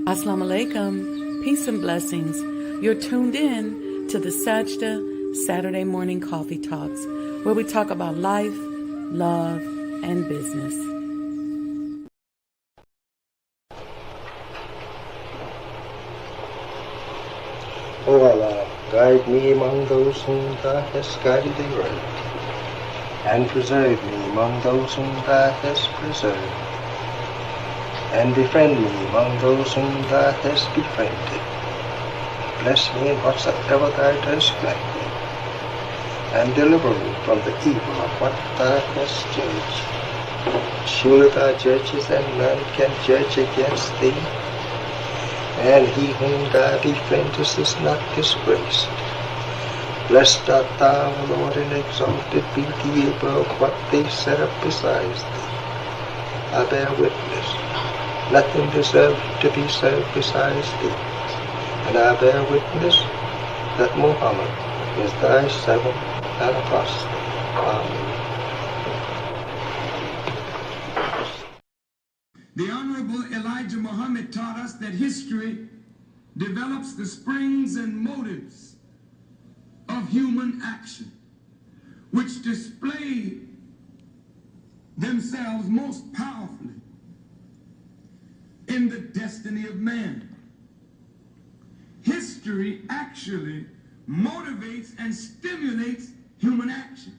Assalamu alaikum, peace and blessings. You're tuned in to the Sajdah Saturday Morning Coffee Talks, where we talk about life, love, and business. O Allah, guide me among those whom Thou hast guided aright, and preserve me among those whom Thou hast preserved, and befriend me among those whom Thou hast befriended. Bless me in whatsoever Thou dost grant me, and deliver me from the evil of what Thou hast judged. Surely Thou judges, and none can judge against Thee, and he whom Thou befriendest is not disgraced. Blessed art Thou, O Lord, and exalted be Thee above what they set up besides Thee. I bear witness, nothing deserves to be served besides Thee, and I bear witness that Muhammad is Thy servant and apostle. Amen. The Honorable Elijah Muhammad taught us that history develops the springs and motives of human action, which display themselves most powerfully in the destiny of man. History actually motivates and stimulates human action.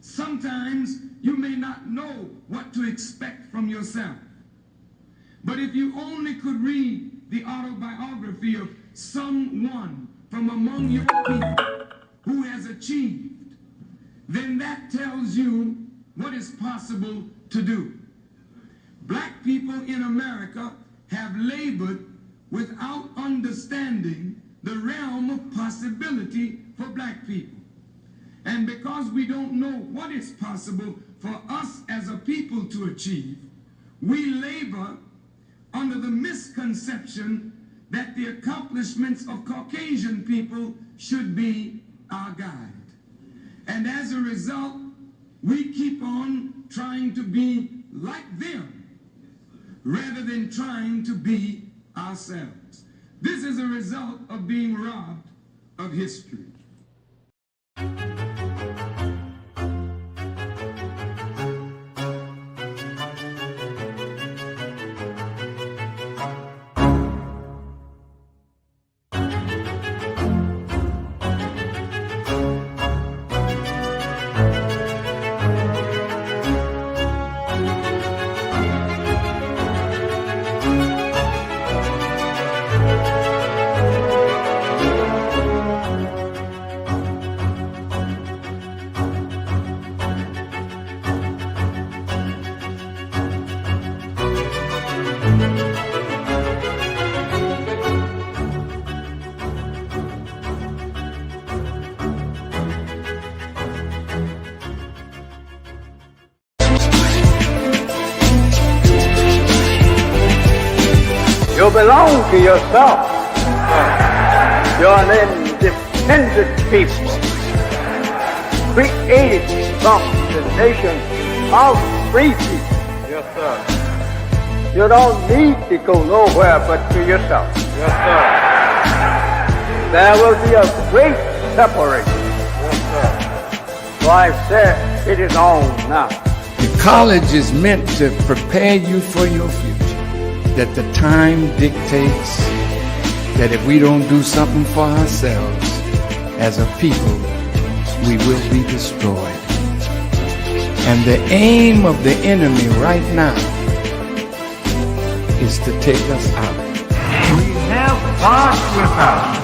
Sometimes you may not know what to expect from yourself. But if you only could read the autobiography of someone from among your people who has achieved, then that tells you what is possible to do. Black people in America have labored without understanding the realm of possibility for black people. And because we don't know what is possible for us as a people to achieve, we labor under the misconception that the accomplishments of Caucasian people should be our guide. And as a result, we keep on trying to be like them rather than trying to be ourselves. This is a result of being robbed of history. You belong to yourself. You're an independent people, created from the nation of free people. Yes, sir. You don't need to go nowhere but to yourself. Yes, sir. There will be a great separation. Yes, sir. So I said, it is on now. The college is meant to prepare you for your future. That the time dictates that if we don't do something for ourselves as a people, we will be destroyed. And the aim of the enemy right now is to take us out. We have God with us.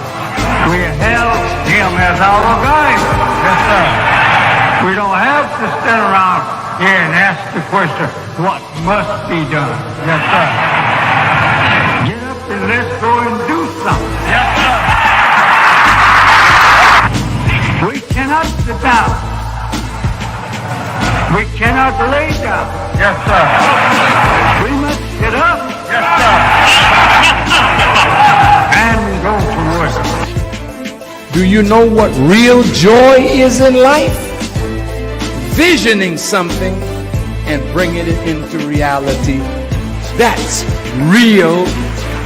We have Him as our guide. Yes, sir. We don't have to stand around here and ask the question, what must be done? Yes, sir. Get up and let's go and do something. Yes, sir. We cannot sit down. We cannot lay down. Yes, sir. We must get up. Yes, sir. And go to work. Do you know what real joy is in life? Visioning something and bringing it into reality. That's real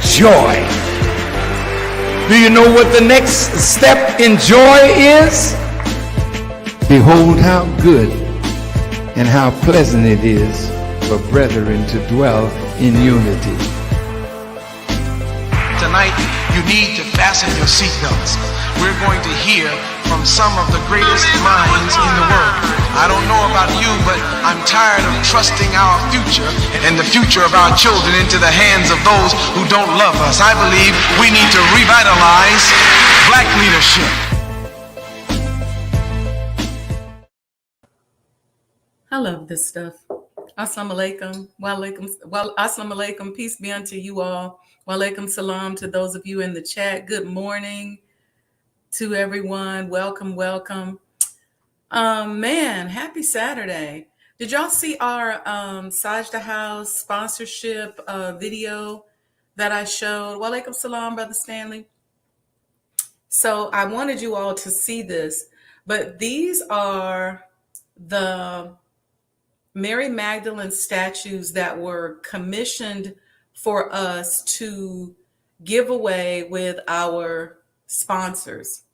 joy. Do you know what the next step in joy is? Behold how good and how pleasant it is for brethren to dwell in unity. Tonight, you need to fasten your seatbelts. We're going to hear from some of the greatest minds in the world. I don't know about you, but I'm tired of trusting our future and the future of our children into the hands of those who don't love us. I believe we need to revitalize black leadership. I love this stuff. Assalamu alaikum. Assalamu alaikum. Peace be unto you all. Wa alaikum salam to those of you in the chat. Good morning to everyone. Welcome, welcome. Man, happy Saturday. Did y'all see our Sajdah House sponsorship video that I showed? Wa alaikum salam, Brother Stanley. So I wanted you all to see this, but these are the Mary Magdalene statues that were commissioned for us to give away with our sponsors,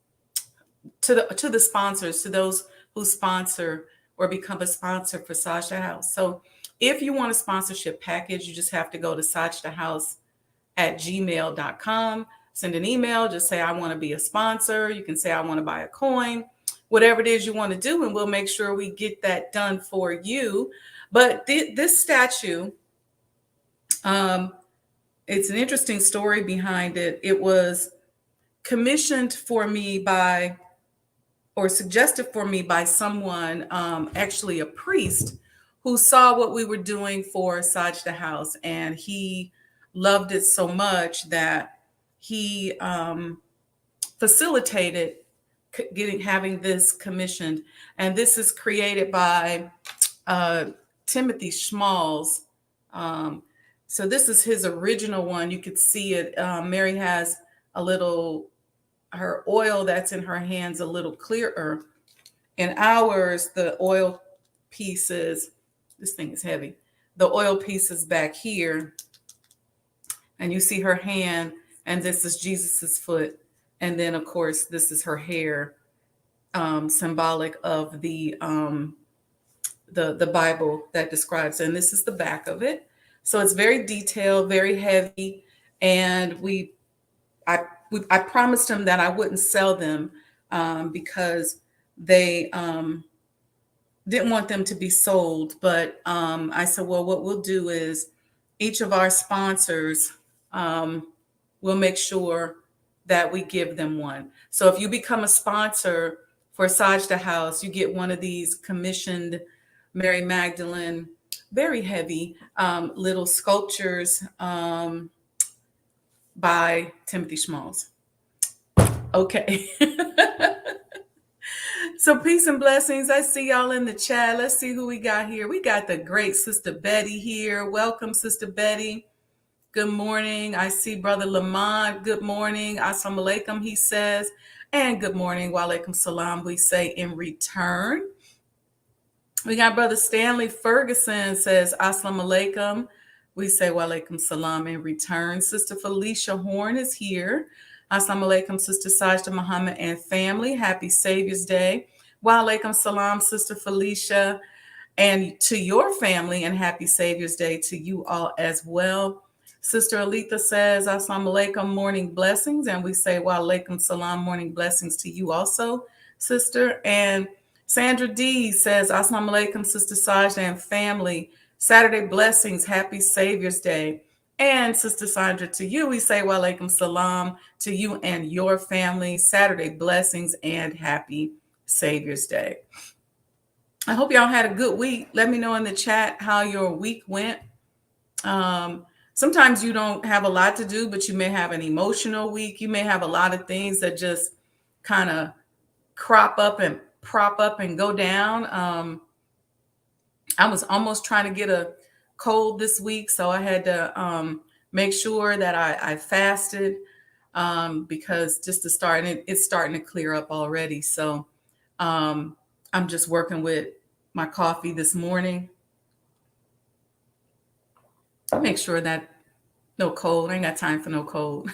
to the sponsors, to those who sponsor or become a sponsor for Sajdah House. So if you want a sponsorship package, you just have to go to sajdahhouse@gmail.com, send an email, just say, I want to be a sponsor. You can say, I want to buy a coin, whatever it is you want to do, and we'll make sure we get that done for you. But this statue, it's an interesting story behind it. It was commissioned for me by, or suggested for me by someone, actually a priest, who saw what we were doing for Sajdah House, and he loved it so much that he facilitated having this commissioned. And this is created by Timothy Schmalls. So this is his original one. You could see it. Mary has her oil that's in her hands a little clearer. In ours, the oil pieces, this thing is heavy. The oil piece is back here. And you see her hand, and this is Jesus's foot. And then, of course, this is her hair, symbolic of the Bible that describes it. And this is the back of it. So it's very detailed, very heavy. And I promised him that I wouldn't sell them because they didn't want them to be sold. But I said, well, what we'll do is each of our sponsors will make sure that we give them one. So if you become a sponsor for Sajdah House, you get one of these commissioned Mary Magdalene, very heavy little sculptures by Timothy Schmalls. Okay. So peace and blessings. I see y'all in the chat. Let's see who we got here. We got the great Sister Betty here. Welcome, Sister Betty. Good morning. I see Brother Lamont. Good morning. Assalamu alaikum, he says. And good morning. Wa alaikum salam, we say in return. We got Brother Stanley Ferguson says, Assalamu alaikum. We say wa alaikum salam in return. Sister Felicia Horn is here. Assalamu alaikum, Sister Sajdah Muhammad and family. Happy Savior's Day. Wa alaikum salam, Sister Felicia, and to your family, and happy Savior's Day to you all as well. Sister Aletha says, Assalamu alaikum, morning blessings. And we say, wa alaikum salam, morning blessings to you also, sister. And Sandra D says, Assalamu alaikum, Sister Sajdah and family. Saturday blessings, happy Savior's Day. And Sister Sandra, to you, we say, wa alaikum salam to you and your family. Saturday blessings and happy Savior's Day. I hope y'all had a good week. Let me know in the chat how your week went. Sometimes you don't have a lot to do, but you may have an emotional week. You may have a lot of things that just kind of crop up and prop up and go down. I was almost trying to get a cold this week, so I had to make sure that I fasted because just to start, and it's starting to clear up already. So I'm just working with my coffee this morning. Make sure that No cold. I ain't got time for no cold.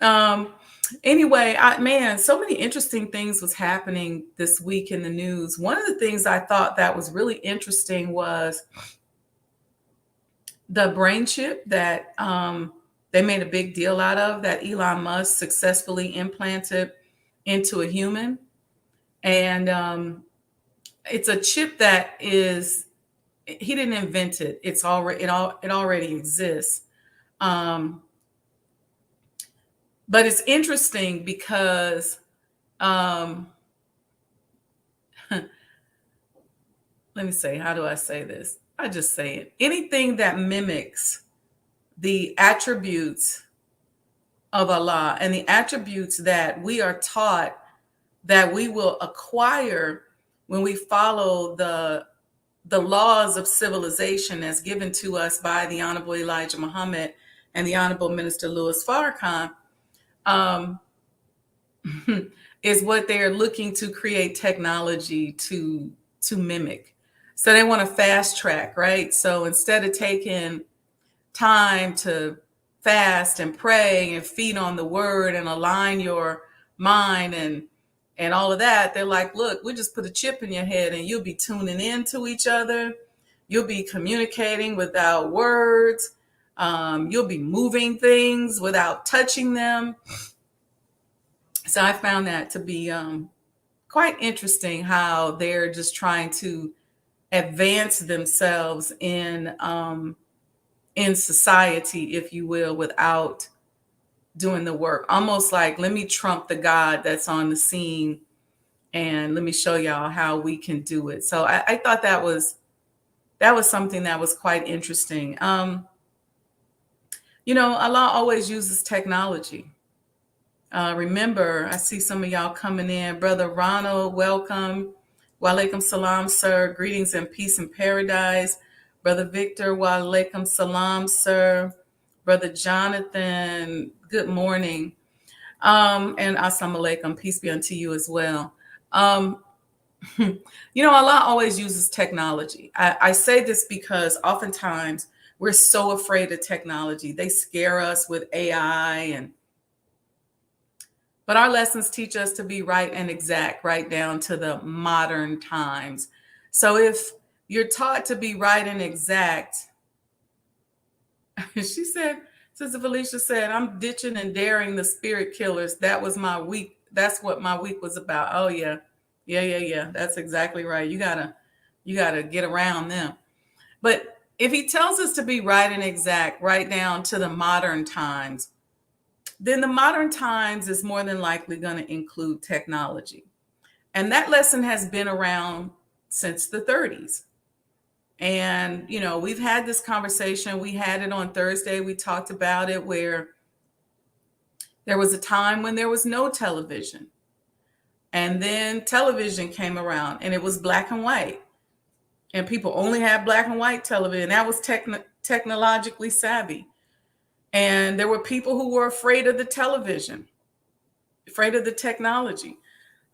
um, anyway, man, so many interesting things was happening this week in the news. One of the things I thought that was really interesting was the brain chip that they made a big deal out of, that Elon Musk successfully implanted into a human. And it's a chip that is, he didn't invent it. It's already, it already exists. Um, but it's interesting because, let me say, how do I say this? I just say it. Anything that mimics the attributes of Allah and the attributes that we are taught that we will acquire when we follow the laws of civilization as given to us by the Honorable Elijah Muhammad and the Honorable Minister Louis Farrakhan, um, is what they're looking to create technology to mimic. So they want to fast track, right? So instead of taking time to fast and pray and feed on the word and align your mind and all of that, they're like, look, we just put a chip in your head and you'll be tuning in to each other. You'll be communicating without words. You'll be moving things without touching them. So I found that to be quite interesting, how they're just trying to advance themselves in society, if you will, without doing the work. Almost like, let me trump the God that's on the scene and let me show y'all how we can do it. So I thought that was something that was quite interesting. Allah always uses technology. Remember, I see some of y'all coming in. Brother Ronald, welcome. Walaikum salam, sir. Greetings and peace in paradise. Brother Victor, walaikum salam, sir. Brother Jonathan, good morning. And assalamu alaikum, peace be unto you as well. Allah always uses technology. I say this because oftentimes we're so afraid of technology. They scare us with AI but our lessons teach us to be right and exact, right down to the modern times. So if you're taught to be right and exact, she said, Sister Felicia said, I'm ditching and daring the spirit killers. That was my week. That's what my week was about. Oh yeah. Yeah. That's exactly right. You gotta get around them. But if he tells us to be right and exact, right down to the modern times, then the modern times is more than likely going to include technology. And that lesson has been around since the 30s. And, we've had this conversation. We had it on Thursday. We talked about it, where there was a time when there was no television. And then television came around and it was black and white. And people only had black and white television. That was technologically savvy. And there were people who were afraid of the television, afraid of the technology.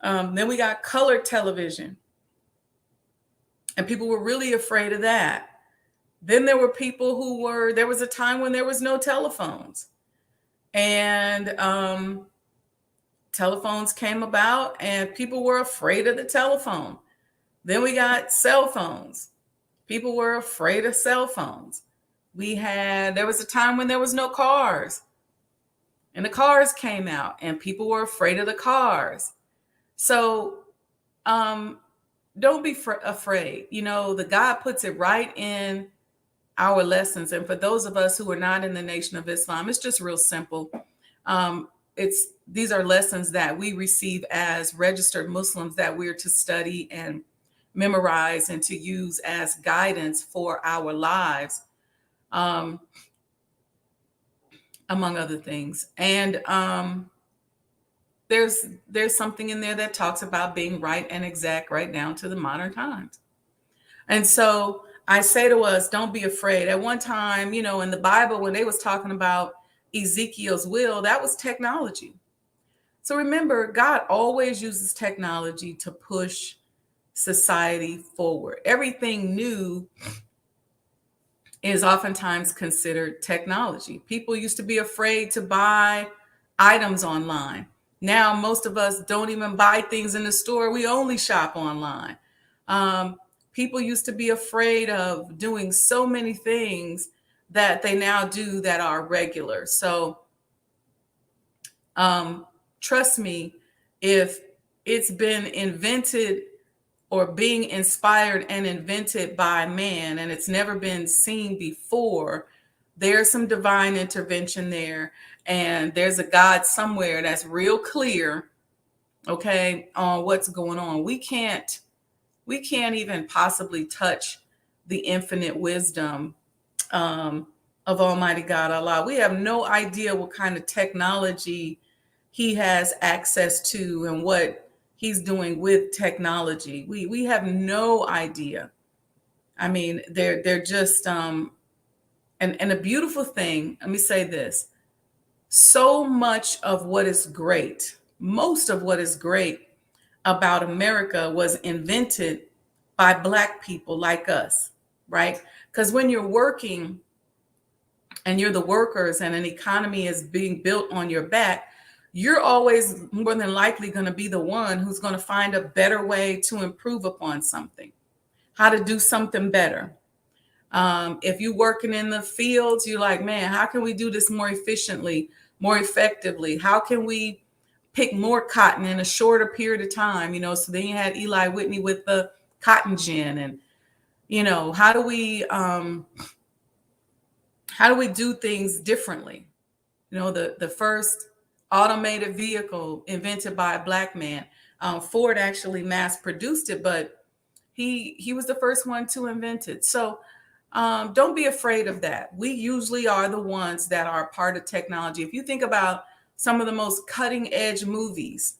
Then we got colored television. And people were really afraid of that. Then there were people there was a time when there was no telephones. And telephones came about and people were afraid of the telephone. Then we got cell phones. People were afraid of cell phones. There was a time when there was no cars. And the cars came out and people were afraid of the cars. So don't be afraid. The God puts it right in our lessons. And for those of us who are not in the Nation of Islam, it's just real simple. These are lessons that we receive as registered Muslims that we're to study and memorize and to use as guidance for our lives, among other things. And there's something in there that talks about being right and exact right down to the modern times. And so I say to us, don't be afraid. At one time, in the Bible, when they was talking about Ezekiel's will, that was technology. So remember, God always uses technology to push society forward. Everything new is oftentimes considered technology. People used to be afraid to buy items online. Now, most of us don't even buy things in the store. We only shop online. Um, People used to be afraid of doing so many things that they now do that are regular. So, trust me, if it's been invented or being inspired and invented by man and it's never been seen before, there's some divine intervention there. And there's a God somewhere that's real clear, okay, on what's going on. We can't even possibly touch the infinite wisdom of Almighty God Allah. We have no idea what kind of technology He has access to and what He's doing with technology. We have no idea. I mean, they're just and a beautiful thing. Let me say this: so much of what is great, most of what is great about America was invented by Black people like us, right? Because when you're working and you're the workers and an economy is being built on your back, you're always more than likely going to be the one who's going to find a better way to improve upon something, how to do something better. If you're working in the fields, you're like, man, how can we do this more efficiently, more effectively? How can we pick more cotton in a shorter period of time? So then you had Eli Whitney with the cotton gin, and how do we do things differently? The first automated vehicle invented by a Black man. Ford actually mass produced it, but he was the first one to invent it. So don't be afraid of that. We usually are the ones that are part of technology. If you think about some of the most cutting edge movies,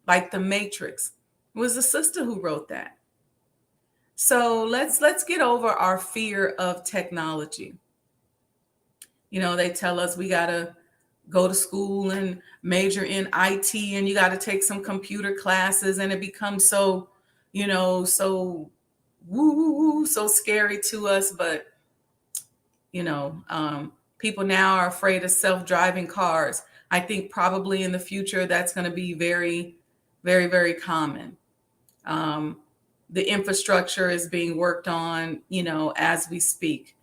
like The Matrix, it was the sister who wrote that. So let's get over our fear of technology. They tell us we gotta go to school and major in IT, and you got to take some computer classes, and it becomes so, so woo, so scary to us. But people now are afraid of self-driving cars. I think probably in the future that's going to be very, very, very common. The infrastructure is being worked on, as we speak.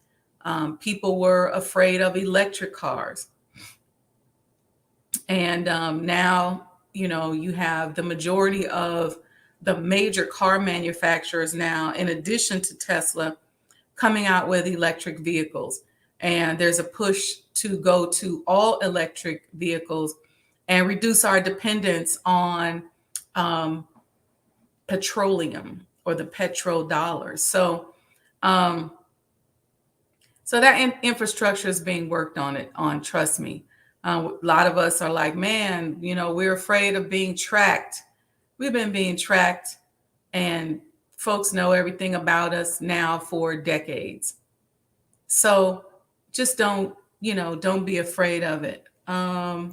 People were afraid of electric cars. And now, you have the majority of the major car manufacturers now, in addition to Tesla, coming out with electric vehicles. And there's a push to go to all electric vehicles and reduce our dependence on petroleum or the petrodollar. So that infrastructure is being worked on, trust me. A lot of us are like, man, we're afraid of being tracked. We've been being tracked, and folks know everything about us now for decades. So just don't be afraid of it. Brother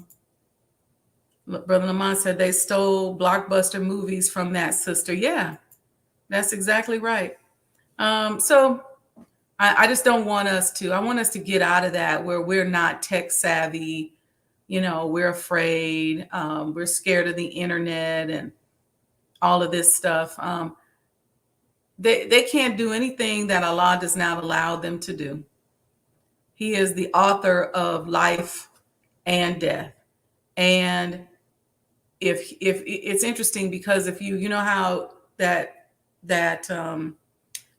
Lamont said they stole blockbuster movies from that sister. Yeah, that's exactly right. So I just don't want us to. I want us to get out of that where we're not tech savvy. We're afraid. We're scared of the internet and all of this stuff. They can't do anything that Allah does not allow them to do. He is the author of life and death. And if it's interesting, because if you know how that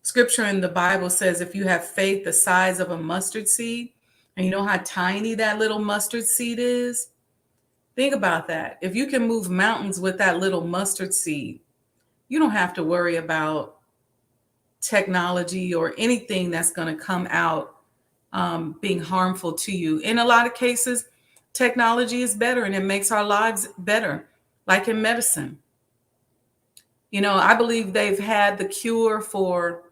scripture in the Bible says, if you have faith the size of a mustard seed, and you know how tiny that little mustard seed is, think about that. If you can move mountains with that little mustard seed, you don't have to worry about technology or anything that's going to come out being harmful to you. In a lot of cases, technology is better and it makes our lives better, like in medicine. I believe they've had the cure for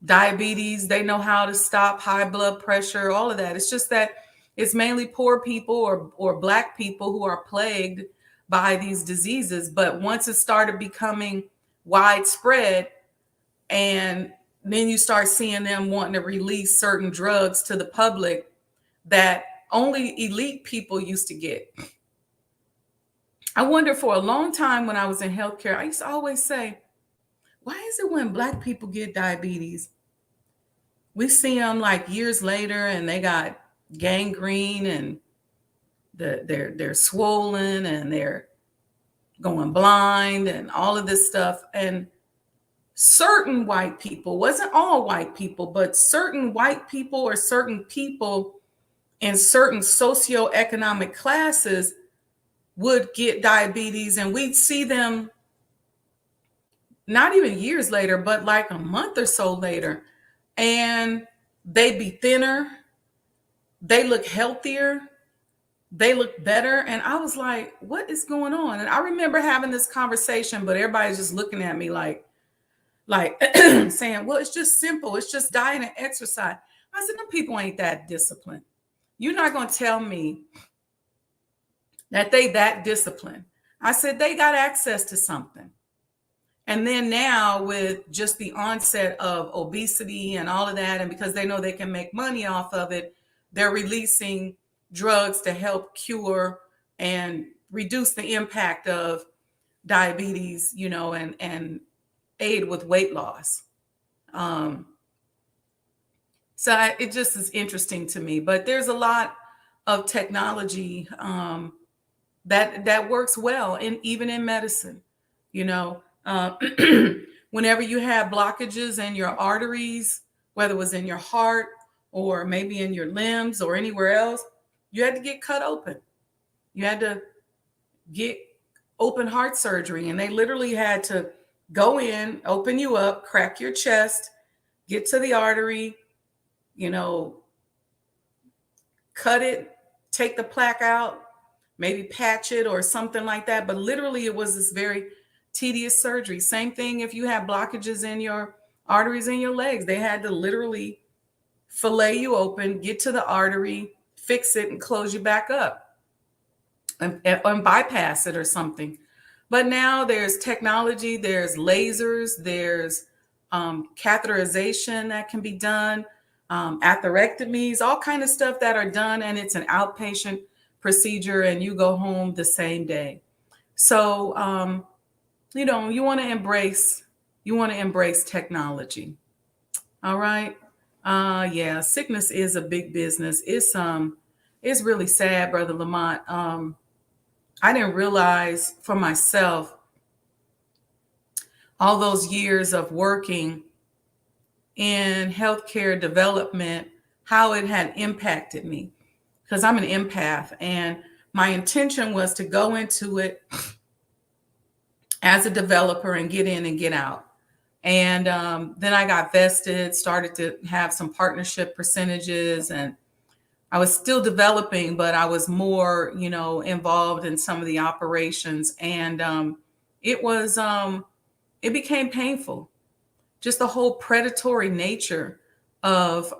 diabetes. They know how to stop high blood pressure, all of that. It's just that it's mainly poor people or Black people who are plagued by these diseases. But once it started becoming widespread and then you start seeing them wanting to release certain drugs to the public that only elite people used to get. I wonder, for a long time when I was in healthcare, I used to always say, why is it when Black people get diabetes, we see them like years later and they got gangrene and they're swollen and they're going blind and all of this stuff. And certain white people, wasn't all white people, but certain white people or certain people in certain socioeconomic classes would get diabetes, and we'd see them not even years later, but like a month or so later, and they'd be thinner, they look healthier, they look better. And I was like, what is going on? And I remember having this conversation, but everybody's just looking at me like saying, well, it's just simple. It's just diet and exercise. I said, no, people ain't that disciplined. You're not going to tell me that they that disciplined. I said, they got access to something. And then now with just the onset of obesity and all of that, and because they know they can make money off of it, they're releasing drugs to help cure and reduce the impact of diabetes, and aid with weight loss. It just is interesting to me. But there's a lot of technology that works well, even in medicine. Whenever you have blockages in your arteries, whether it was in your heart or maybe in your limbs or anywhere else, you had to get cut open. You had to get open heart surgery, and they literally had to go in, open you up, crack your chest, get to the artery, cut it, take the plaque out, maybe patch it or something like that. But literally it was this very tedious surgery. Same thing if you have blockages in your arteries in your legs. They had to literally fillet you open, get to the artery, fix it, and close you back up and bypass it or something. But now there's technology, there's lasers, there's catheterization that can be done, atherectomies, all kind of stuff that are done, and it's an outpatient procedure, and you go home the same day. So you want to embrace technology. All right. Yeah, sickness is a big business. It's really sad, Brother Lamont. I didn't realize for myself all those years of working in healthcare development, how it had impacted me, because I'm an empath, and my intention was to go into it as a developer and get in and get out. And then I got vested, started to have some partnership percentages, and I was still developing, but I was more, involved in some of the operations. And it became painful. Just the whole predatory nature of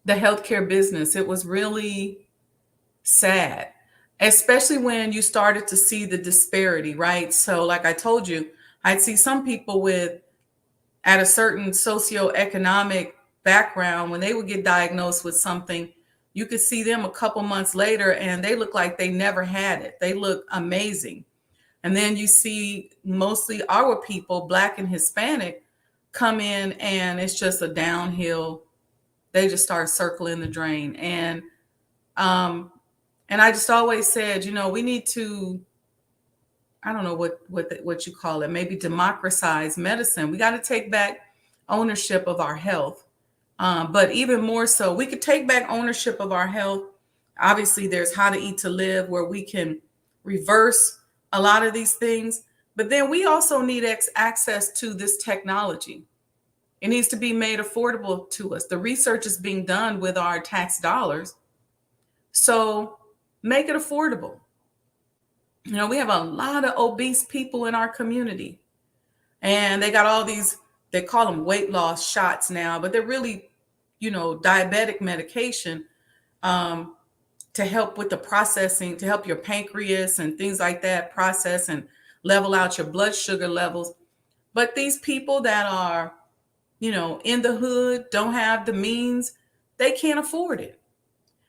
the healthcare business. It was really sad, especially when you started to see the disparity, right? So like I told you, I'd see some people at a certain socioeconomic background, when they would get diagnosed with something, you could see them a couple months later and they look like they never had it. They look amazing. And then you see mostly our people, Black and Hispanic, come in and it's just a downhill. They just start circling the drain. And I just always said, we need to, I don't know what you call it, maybe democratize medicine. We got to take back ownership of our health. But even more so, we could take back ownership of our health. Obviously, there's How to Eat to Live, where we can reverse a lot of these things. But then we also need access to this technology. It needs to be made affordable to us. The research is being done with our tax dollars. So make it affordable. We have a lot of obese people in our community, and they got all these, they call them weight loss shots now, but they're really, diabetic medication to help with the processing, to help your pancreas and things like that process and level out your blood sugar levels. But these people that are, in the hood, don't have the means, they can't afford it.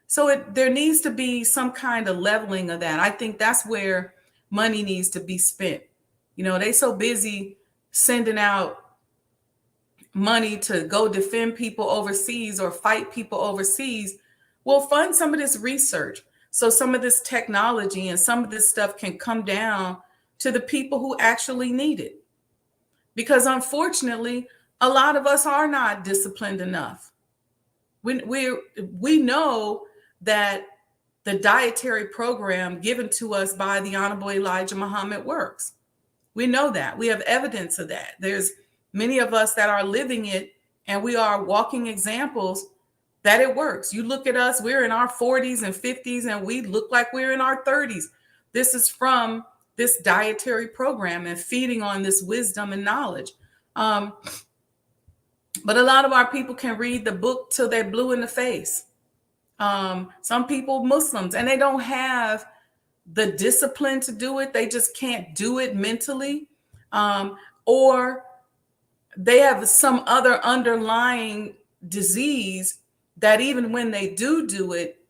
So there needs to be some kind of leveling of that. I think that's where money needs to be spent. They so busy sending out money to go defend people overseas or fight people overseas. We'll fund some of this research so some of this technology and some of this stuff can come down to the people who actually need it. Because unfortunately, a lot of us are not disciplined enough. We know that the dietary program given to us by the Honorable Elijah Muhammad works. We know that. We have evidence of that. There's many of us that are living it, and we are walking examples that it works. You look at us, we're in our 40s and 50s, and we look like we're in our 30s. This is from this dietary program and feeding on this wisdom and knowledge. But a lot of our people can read the book till they're blue in the face. Some people, Muslims, and they don't have the discipline to do it. They just can't do it mentally. Or they have some other underlying disease that even when they do it,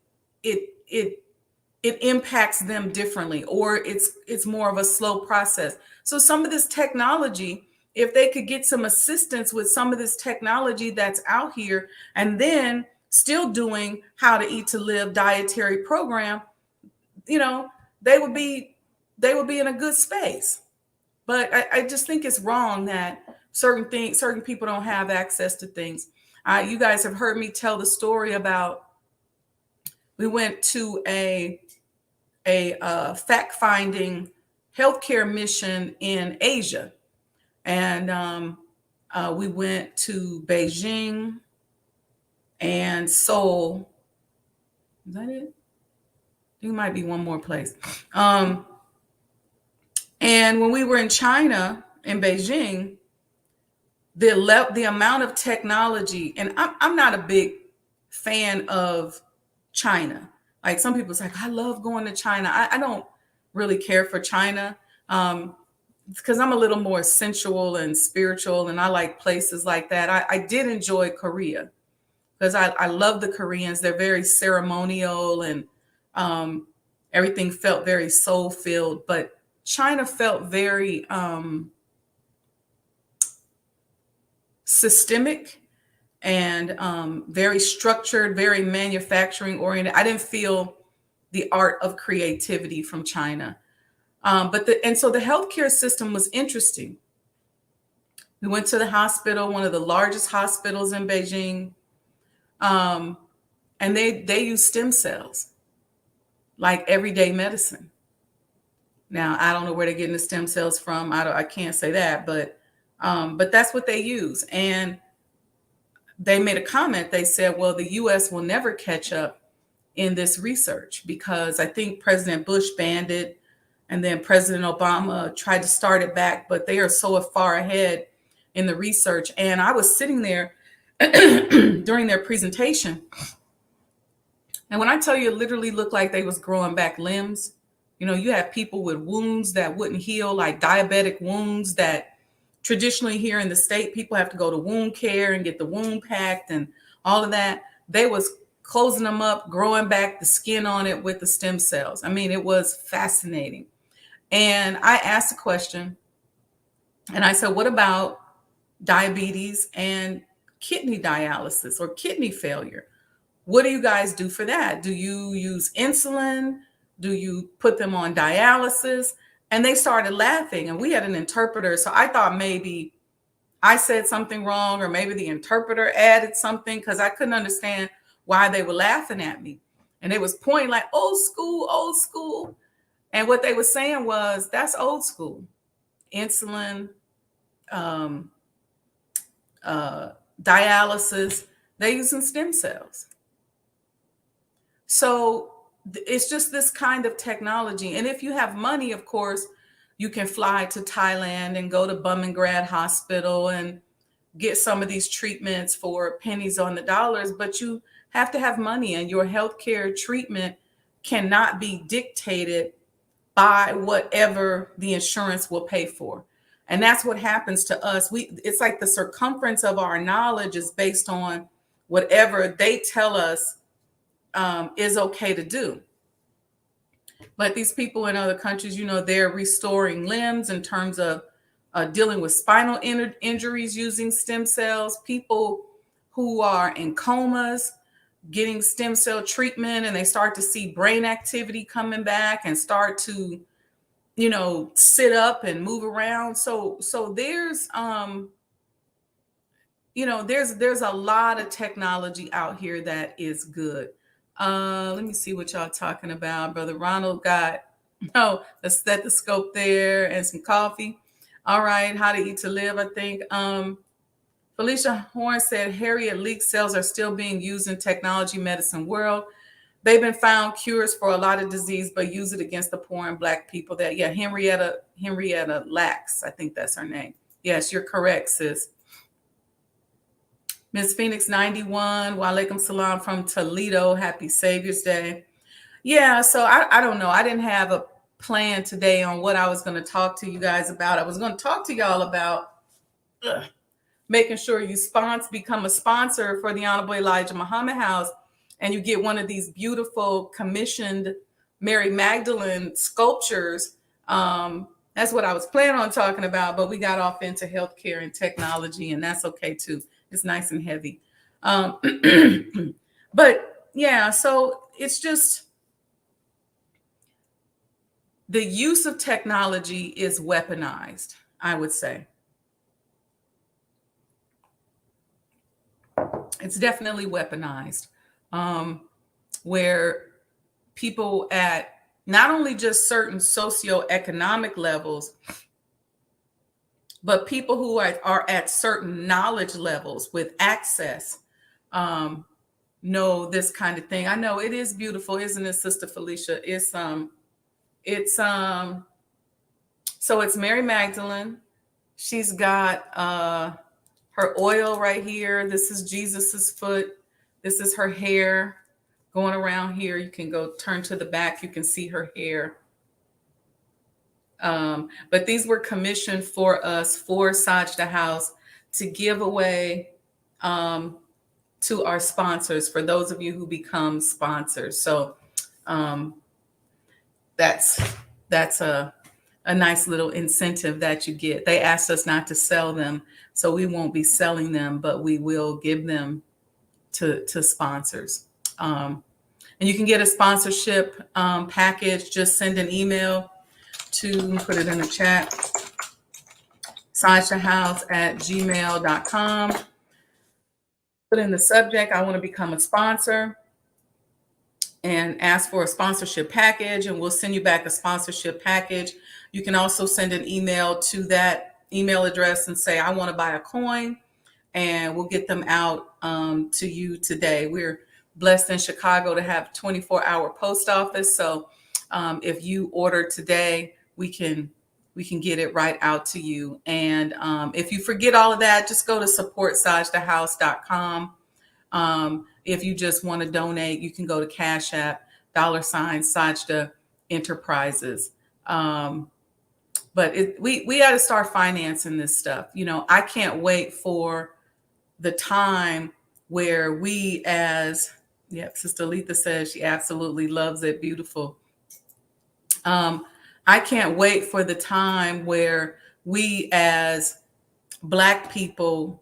it impacts them differently, or it's more of a slow process. So some of this technology, if they could get some assistance with some of this technology that's out here, and then still doing How to Eat to Live dietary program, they would be in a good space. But I just think it's wrong that certain people don't have access to things. You guys have heard me tell the story about, we went to a fact-finding healthcare mission in Asia. And we went to Beijing and Seoul. Is that it? I think it might be one more place. And when we were in China, in Beijing, the amount of technology, and I'm not a big fan of China. Like some people's like, I love going to China. I don't really care for China because I'm a little more sensual and spiritual, and I like places like that. I did enjoy Korea because I love the Koreans. They're very ceremonial, and everything felt very soul-filled. But China felt very systemic and very structured, very manufacturing oriented. I didn't feel the art of creativity from China. So the healthcare system was interesting. We went to the hospital, one of the largest hospitals in Beijing, and they use stem cells like everyday medicine. Now, I don't know where they're getting the stem cells from. I can't say that, but that's what they use. And they made a comment. They said, well, the U.S. will never catch up in this research because I think President Bush banned it, and then President Obama tried to start it back, but they are so far ahead in the research. And I was sitting there during their presentation, and when I tell you, it literally looked like they was growing back limbs. You have people with wounds that wouldn't heal, like diabetic wounds that traditionally here in the state, people have to go to wound care and get the wound packed and all of that. They was closing them up, growing back the skin on it with the stem cells. I mean, it was fascinating. And I asked a question, and I said, what about diabetes and kidney dialysis or kidney failure? What do you guys do for that? Do you use insulin? Do you put them on dialysis? And they started laughing, and we had an interpreter. So I thought maybe I said something wrong, or maybe the interpreter added something, because I couldn't understand why they were laughing at me. And they was pointing like, old school, old school. And what they were saying was, that's old school. Insulin, dialysis, they're using stem cells. So it's just this kind of technology. And if you have money, of course, you can fly to Thailand and go to Bumrungrad Hospital and get some of these treatments for pennies on the dollars. But you have to have money, and your healthcare treatment cannot be dictated by whatever the insurance will pay for. And that's what happens to us. It's like the circumference of our knowledge is based on whatever they tell us is okay to do. But these people in other countries, they're restoring limbs in terms of dealing with spinal injuries using stem cells. People who are in comas getting stem cell treatment, and they start to see brain activity coming back and start to, sit up and move around. So there's there's a lot of technology out here that is good. Let me see what y'all talking about. Brother Ronald got a stethoscope there and some coffee. All right, how to eat to live, I think. Felicia Horn said Harriet leak cells are still being used in technology medicine world. They've been found cures for a lot of disease, but use it against the poor and Black people. Henrietta Lacks, I think that's her name. Yes, you're correct, sis. Miss Phoenix 91, Walaikum Salam from Toledo. Happy Savior's Day. Yeah, so I don't know. I didn't have a plan today on what I was going to talk to you guys about. I was going to talk to y'all about making sure you become a sponsor for the Honorable Elijah Muhammad House, and you get one of these beautiful commissioned Mary Magdalene sculptures. That's what I was planning on talking about, but we got off into healthcare and technology, and that's okay too. It's nice and heavy. But yeah, so it's just the use of technology is weaponized, I would say. It's definitely weaponized, where people at not only just certain socioeconomic levels, but people who are at certain knowledge levels with access know this kind of thing. I know it is beautiful, isn't it, Sister Felicia? So it's Mary Magdalene. She's got her oil right here. This is Jesus's foot. This is her hair going around here. You can go turn to the back. You can see her hair. But these were commissioned for us, for Sajdah House, to give away to our sponsors, for those of you who become sponsors. So that's a nice little incentive that you get. They asked us not to sell them, so we won't be selling them, but we will give them to sponsors. And you can get a sponsorship package. Just send an email to, put it in the chat, sajdahhouse@gmail.com. Put in the subject, I want to become a sponsor, and ask for a sponsorship package, and we'll send you back a sponsorship package. You can also send an email to that email address and say, I want to buy a coin, and we'll get them out to you today. We're blessed in Chicago to have 24-hour post office. So if you order today, we can get it right out to you. And if you forget all of that, just go to supportsajdahhouse.com. If you just want to donate, you can go to Cash App, $Sajdah Enterprises. But we got to start financing this stuff. I can't wait for the time where we Sister Letha says she absolutely loves it. Beautiful. I can't wait for the time where we as Black people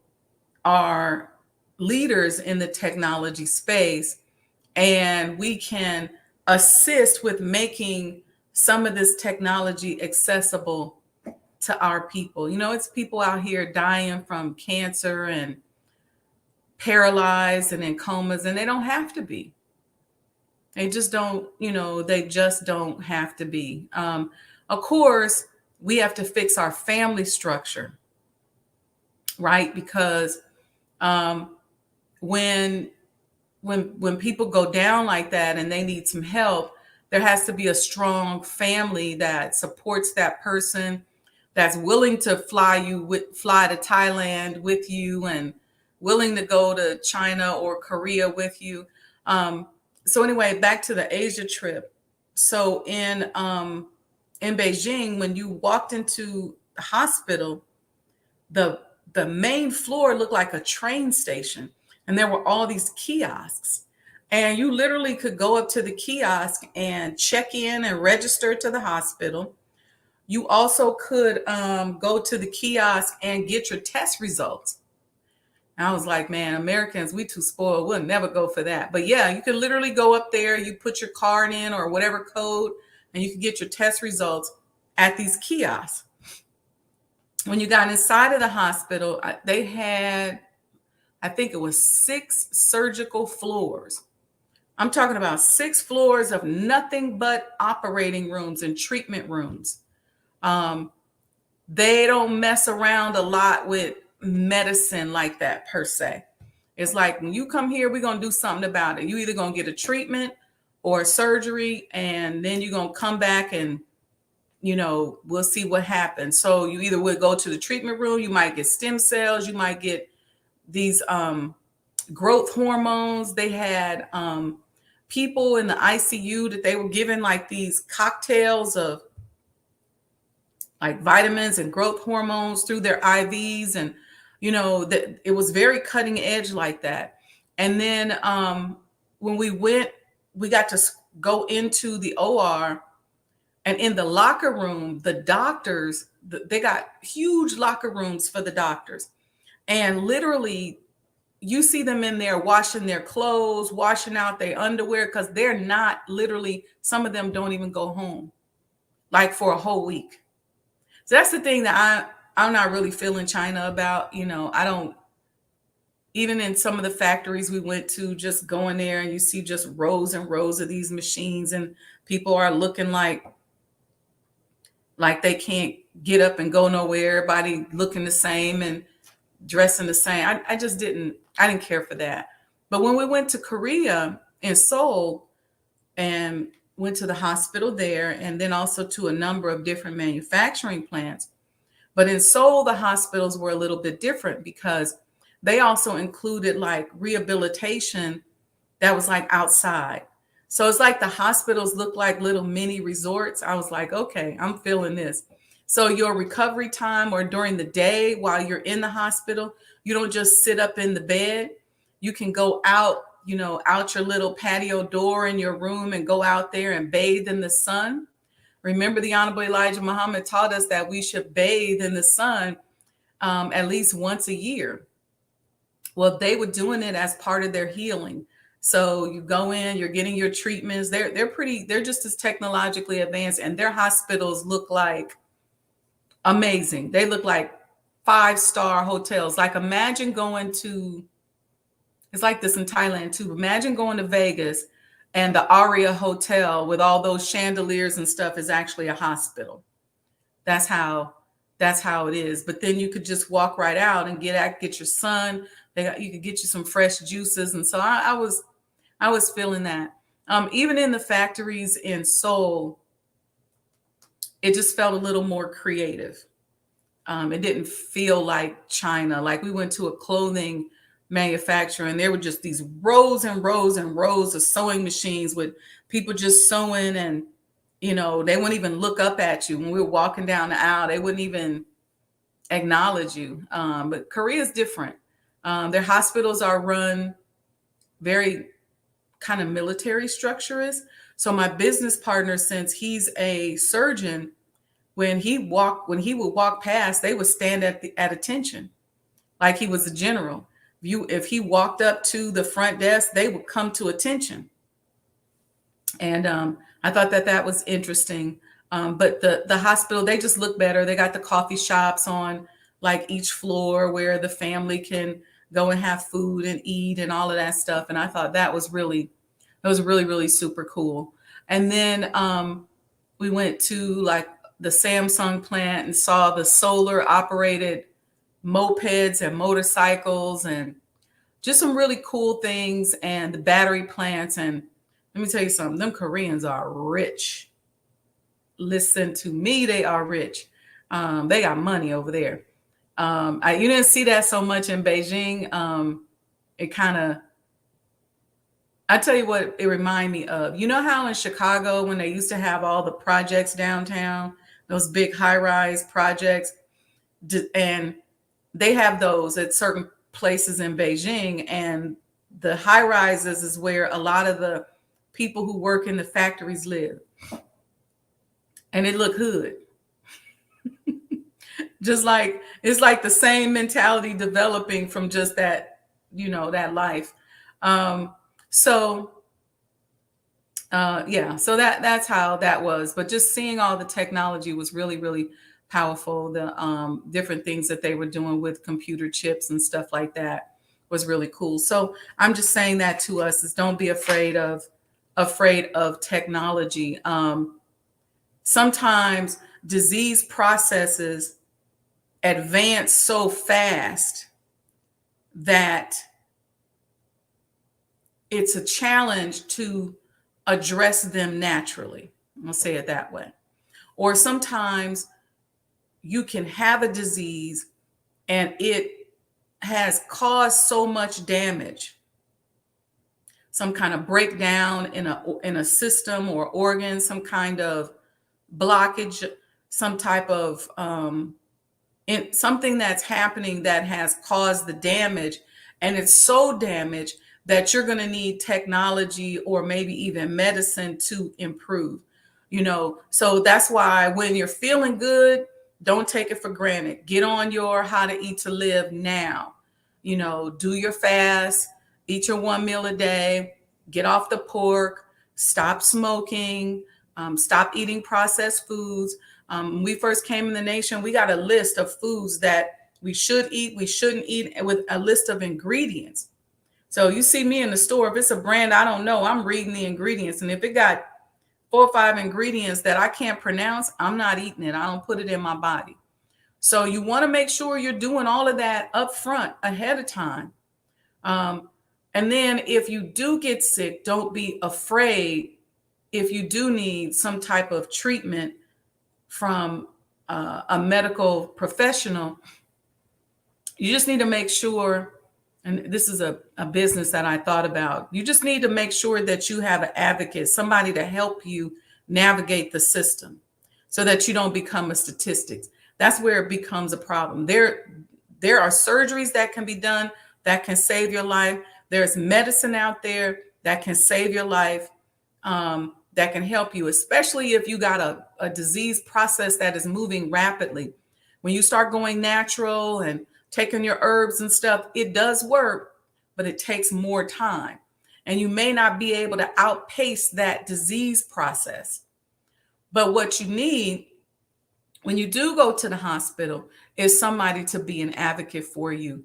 are leaders in the technology space, and we can assist with making some of this technology accessible to our people. It's people out here dying from cancer and paralyzed and in comas, and they don't have to be. They just don't have to be. Of course, we have to fix our family structure, right? Because when people go down like that and they need some help, there has to be a strong family that supports that person, that's willing to fly to Thailand with you and willing to go to China or Korea with you. So anyway, back to the Asia trip. So in Beijing, when you walked into hospital, the main floor looked like a train station, and there were all these kiosks, and you literally could go up to the kiosk and check in and register to the hospital. You also could go to the kiosk and get your test results. And I was like, man, Americans, we too spoiled. We'll never go for that. But yeah, you could literally go up there, you put your card in or whatever code, and you could get your test results at these kiosks. When you got inside of the hospital, they had, I think it was 6 surgical floors. I'm talking about 6 floors of nothing but operating rooms and treatment rooms. They don't mess around a lot with medicine like that per se. It's like, when you come here, we're going to do something about it. You either going to get a treatment or a surgery, and then you're going to come back and, we'll see what happens. So you either would go to the treatment room, you might get stem cells, you might get these growth hormones. They had people in the ICU that they were given like these cocktails of like vitamins and growth hormones through their IVs. And, that it was very cutting edge like that. And then when we got to go into the OR, and in the locker room, the doctors, they got huge locker rooms for the doctors. And literally, you see them in there washing their clothes, washing out their underwear, because they're not literally, some of them don't even go home like for a whole week. So that's the thing that I'm not really feeling China about. I don't, even in some of the factories we went to, just going there and you see just rows and rows of these machines, and people are looking like they can't get up and go nowhere. Everybody looking the same and dressing the same. I just didn't care for that. But when we went to Korea, in Seoul, and went to the hospital there, and then also to a number of different manufacturing plants. But in Seoul, the hospitals were a little bit different because they also included like rehabilitation that was like outside. So it's like the hospitals look like little mini resorts. I was like, okay, I'm feeling this. So your recovery time, or during the day while you're in the hospital, you don't just sit up in the bed. You can go out, out your little patio door in your room and go out there and bathe in the sun. Remember, the Honorable Elijah Muhammad taught us that we should bathe in the sun at least once a year. Well, they were doing it as part of their healing. So you go in, you're getting your treatments. They're just as technologically advanced, and their hospitals look like amazing. They look like 5-star hotels. Like, imagine going to, it's like this in Thailand too. Imagine going to Vegas and the Aria Hotel with all those chandeliers and stuff is actually a hospital. That's how it is. But then you could just walk right out and get your sun. You could get you some fresh juices. And so I was feeling that. Even in the factories in Seoul, it just felt a little more creative. It didn't feel like China. Like, we went to a clothing manufacturer, and there were just these rows and rows and rows of sewing machines with people just sewing, and they wouldn't even look up at you when we were walking down the aisle. They wouldn't even acknowledge you. But Korea is different. Their hospitals are run very kind of military structurist. So my business partner, since he's a surgeon, when he would walk past, they would stand at attention, like he was a general. If he walked up to the front desk, they would come to attention. And I thought that was interesting. But the hospital, they just look better. They got the coffee shops on like each floor where the family can go and have food and eat and all of that stuff. And I thought that was really, really super cool. And then we went to like the Samsung plant and saw the solar operated mopeds and motorcycles and just some really cool things, and the battery plants. And let me tell you something, them Koreans are rich. Listen to me, they are rich. They got money over there. You didn't see that so much in Beijing. It kind of, I tell you what it reminded me of. You know how in Chicago, when they used to have all the projects downtown, those big high-rise projects, And they have those at certain places in Beijing, and the high rises is where a lot of the people who work in the factories live, and it look hood. Just like it's like the same mentality developing from just that, that life. Um, so yeah, so that's how that was. But just seeing all the technology was really, really powerful. The different things that they were doing with computer chips and stuff like that was really cool. So I'm just saying that to us is don't be afraid of technology. Sometimes disease processes advance so fast that it's a challenge to address them naturally. I'll say it that way. Or sometimes you can have a disease and it has caused so much damage, some kind of breakdown in a system or organ, some kind of blockage, some type of something that's happening that has caused the damage, and it's so damaged that you're going to need technology or maybe even medicine to improve. So that's why when you're feeling good, don't take it for granted. Get on your how to eat to live now. Do your fast, eat your 1 meal a day, get off the pork, stop smoking, stop eating processed foods. When we first came in the nation, we got a list of foods that we should eat, we shouldn't eat, with a list of ingredients. So you see me in the store, if it's a brand I don't know, I'm reading the ingredients. And if it got 4 or 5 ingredients that I can't pronounce, I'm not eating it. I don't put it in my body. So you want to make sure you're doing all of that up front ahead of time. And then if you do get sick, don't be afraid if you do need some type of treatment from a medical professional. You just need to make sure, and this is a business that I thought about, you just need to make sure that you have an advocate, somebody to help you navigate the system so that you don't become a statistic. That's where it becomes a problem. There are surgeries that can be done that can save your life. There's medicine out there that can save your life, that can help you, especially if you got a disease process that is moving rapidly. When you start going natural and taking your herbs and stuff, it does work, but it takes more time. And you may not be able to outpace that disease process. But what you need when you do go to the hospital is somebody to be an advocate for you.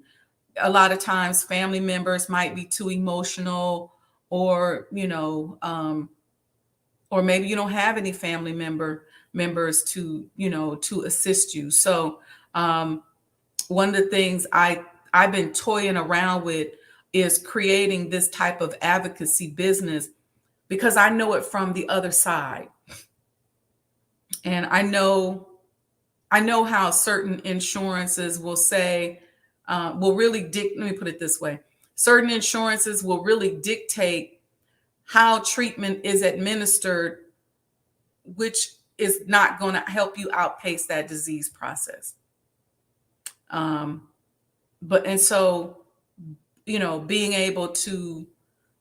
A lot of times family members might be too emotional, or, or maybe you don't have any family members to, to assist you. So one of the things I've been toying around with is creating this type of advocacy business, because I know it from the other side. And I know how certain insurances will say, let me put it this way. Certain insurances will really dictate how treatment is administered, which is not going to help you outpace that disease process. So, being able to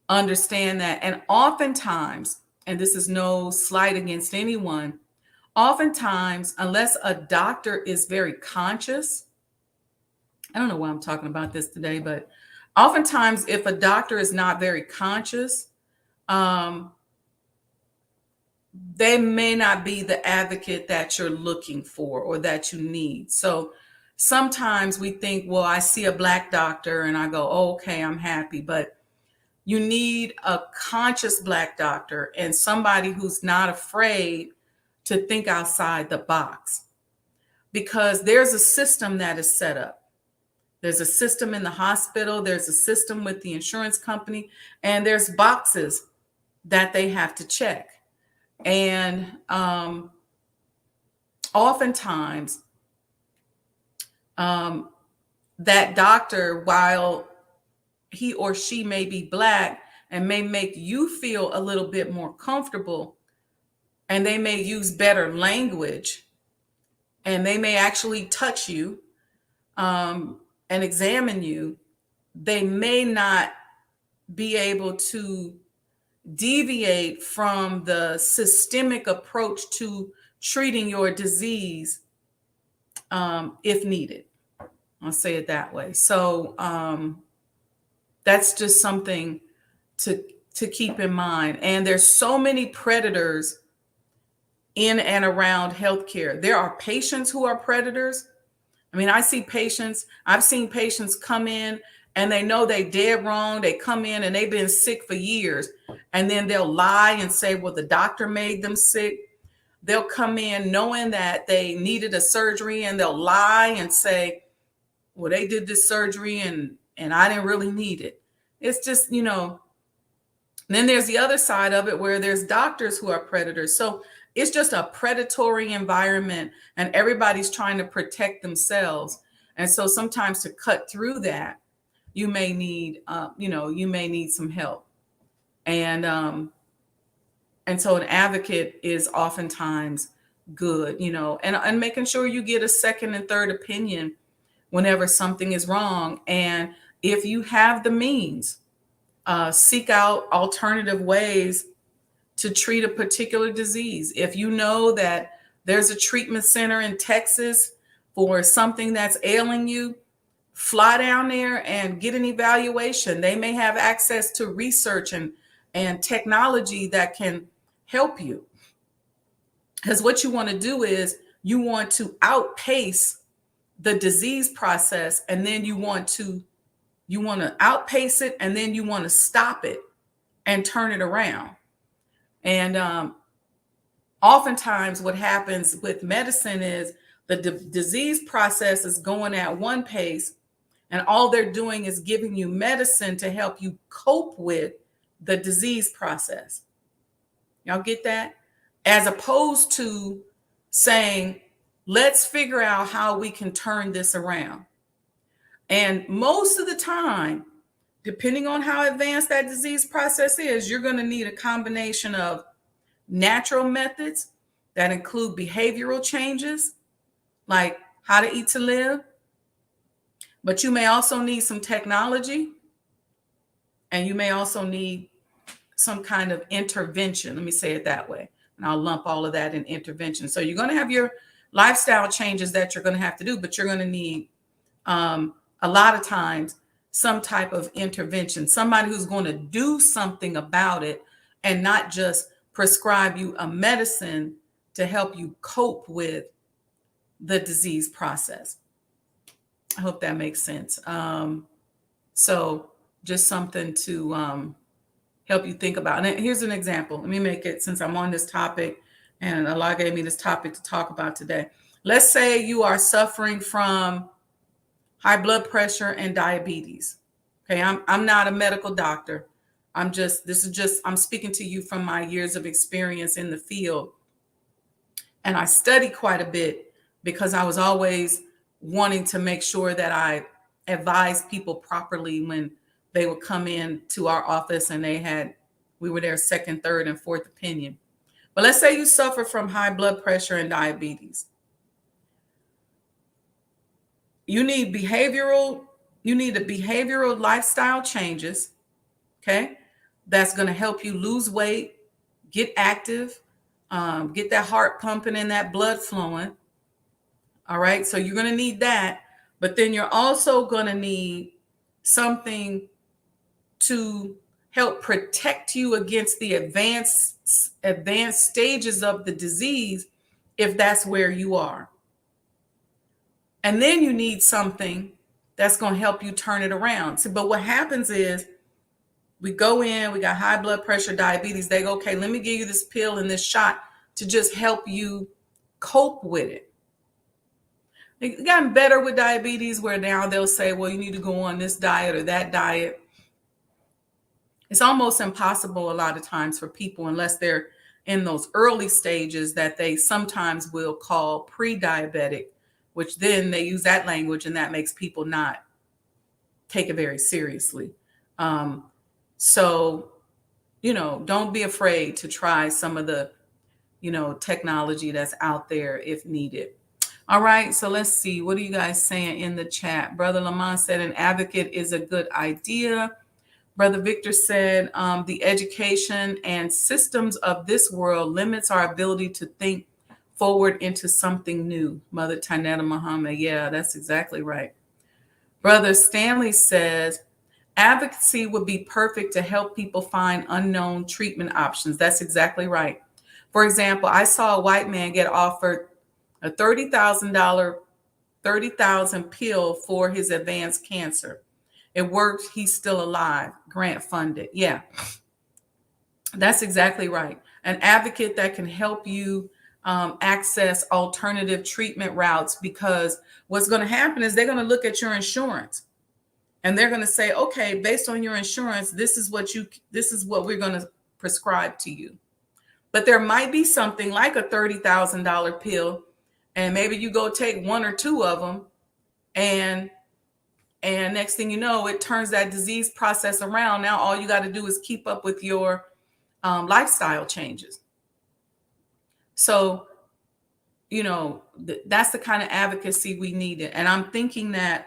understand that, and oftentimes, and this is no slight against anyone, oftentimes, unless a doctor is very conscious, I don't know why I'm talking about this today, but oftentimes if a doctor is not very conscious, they may not be the advocate that you're looking for or that you need. So sometimes we think, well, I see a Black doctor and I go, oh, okay, I'm happy. But you need a conscious Black doctor and somebody who's not afraid to think outside the box, because there's a system that is set up. There's a system in the hospital. There's a system with the insurance company, and there's boxes that they have to check. And oftentimes, that doctor, while he or she may be Black and may make you feel a little bit more comfortable, and they may use better language, and they may actually touch you, and examine you, they may not be able to deviate from the systemic approach to treating your disease if needed. I'll say it that way. So that's just something to keep in mind. And there's so many predators in and around healthcare. There are patients who are predators. I mean, I've seen patients come in and they know they dead wrong. They come in and they've been sick for years. And then they'll lie and say, well, the doctor made them sick. They'll come in knowing that they needed a surgery and they'll lie and say, well, they did this surgery and I didn't really need it. It's just, then there's the other side of it where there's doctors who are predators. So it's just a predatory environment and everybody's trying to protect themselves. And so sometimes to cut through that, you may need some help. And so an advocate is oftentimes good, and making sure you get a second and third opinion whenever something is wrong. And if you have the means, seek out alternative ways to treat a particular disease. If you know that there's a treatment center in Texas for something that's ailing you, fly down there and get an evaluation. They may have access to research and technology that can help you. Because what you want to do is you want to outpace the disease process, and then you want to outpace it, and then you want to stop it and turn it around. And oftentimes what happens with medicine is the disease process is going at one pace, and all they're doing is giving you medicine to help you cope with the disease process. Y'all get that? As opposed to saying, let's figure out how we can turn this around. And most of the time, depending on how advanced that disease process is, you're going to need a combination of natural methods that include behavioral changes, like how to eat to live. But you may also need some technology, and you may also need some kind of intervention. Let me say it that way. And I'll lump all of that in intervention. So you're going to have your lifestyle changes that you're going to have to do, but you're going to need a lot of times some type of intervention, somebody who's going to do something about it and not just prescribe you a medicine to help you cope with the disease process. I hope that makes sense. So just something to help you think about. And here's an example. Let me make it, since I'm on this topic and Allah gave me this topic to talk about today. Let's say you are suffering from high blood pressure and diabetes. Okay, I'm not a medical doctor. I'm speaking to you from my years of experience in the field. And I study quite a bit because I was always wanting to make sure that I advise people properly when they would come in to our office and we were their second, third, and fourth opinion. But let's say you suffer from high blood pressure and diabetes. You need behavioral lifestyle changes, okay? That's going to help you lose weight, get active, get that heart pumping and that blood flowing. All right, so you're going to need that. But then you're also going to need something to help protect you against the advanced stages of the disease, if that's where you are. And then you need something that's going to help you turn it around. So, but what happens is we go in, we got high blood pressure, diabetes. They go, okay, let me give you this pill and this shot to just help you cope with it. It's gotten better with diabetes, where now they'll say, well, you need to go on this diet or that diet. It's almost impossible a lot of times for people, unless they're in those early stages that they sometimes will call pre-diabetic, which then they use that language and that makes people not take it very seriously. So, don't be afraid to try some of the, technology that's out there if needed. All right, so let's see. What are you guys saying in the chat? Brother Lamont said an advocate is a good idea. Brother Victor said the education and systems of this world limits our ability to think forward into something new. Mother Tanetta Muhammad, yeah, that's exactly right. Brother Stanley says advocacy would be perfect to help people find unknown treatment options. That's exactly right. For example, I saw a white man get offered a $30,000 pill for his advanced cancer. It worked. He's still alive. Grant funded. Yeah, that's exactly right. An advocate that can help you access alternative treatment routes, because what's going to happen is they're going to look at your insurance and they're going to say, okay, based on your insurance, this is what we're going to prescribe to you. But there might be something like a $30,000 pill, and maybe you go take one or two of them, and next thing you know, it turns that disease process around. Now all you got to do is keep up with your lifestyle changes. So, that's the kind of advocacy we needed. And I'm thinking that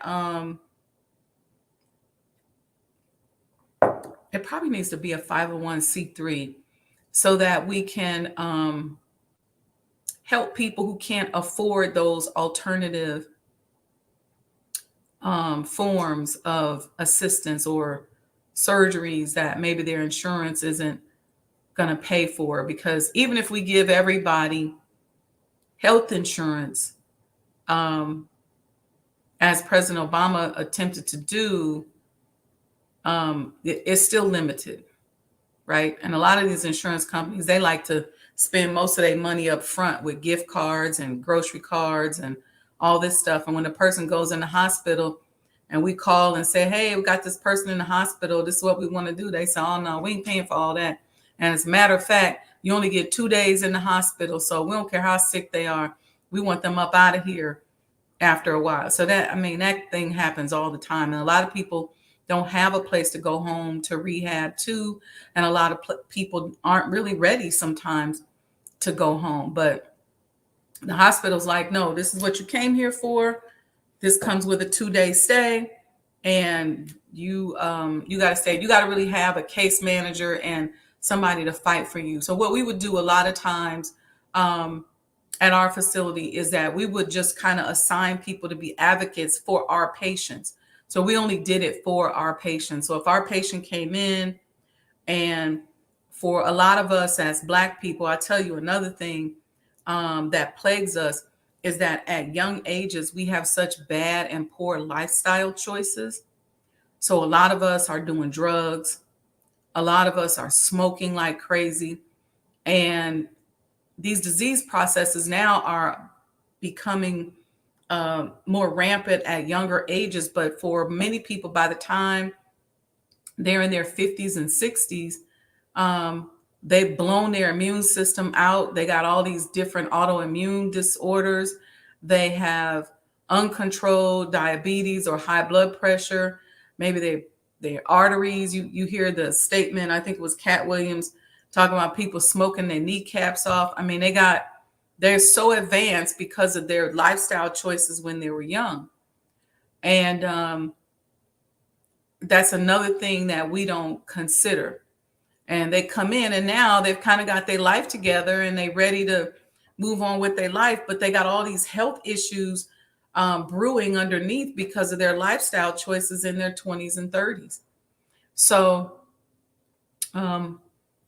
it probably needs to be a 501c3 so that we can help people who can't afford those alternative forms of assistance or surgeries that maybe their insurance isn't going to pay for. Because even if we give everybody health insurance, as President Obama attempted to do, it's still limited, right? And a lot of these insurance companies, they like to spend most of their money up front with gift cards and grocery cards and all this stuff. And when a person goes in the hospital and we call and say, hey, we got this person in the hospital, this is what we want to do, they say, oh no, we ain't paying for all that. And as a matter of fact, you only get 2 days in the hospital, so we don't care how sick they are. We want them up out of here after a while. So that thing happens all the time. And a lot of people don't have a place to go home to rehab to. And a lot of people aren't really ready sometimes to go home. But the hospital's like, no, this is what you came here for. This comes with a 2-day stay. And you got to stay. You got to really have a case manager and somebody to fight for you. So what we would do a lot of times at our facility is that we would just kind of assign people to be advocates for our patients. So we only did it for our patients. So if our patient came in, and for a lot of us as Black people, I tell you another thing that plagues us is that at young ages, we have such bad and poor lifestyle choices. So a lot of us are doing drugs. A lot of us are smoking like crazy. And these disease processes now are becoming more rampant at younger ages. But for many people, by the time they're in their 50s and 60s, they've blown their immune system out. They got all these different autoimmune disorders. They have uncontrolled diabetes or high blood pressure. Maybe their arteries. You hear the statement, I think it was Cat Williams, talking about people smoking their kneecaps off. They're so advanced because of their lifestyle choices when they were young. And that's another thing that we don't consider. And they come in and now they've kind of got their life together and they're ready to move on with their life, but they got all these health issues brewing underneath because of their lifestyle choices in their 20s and 30s. So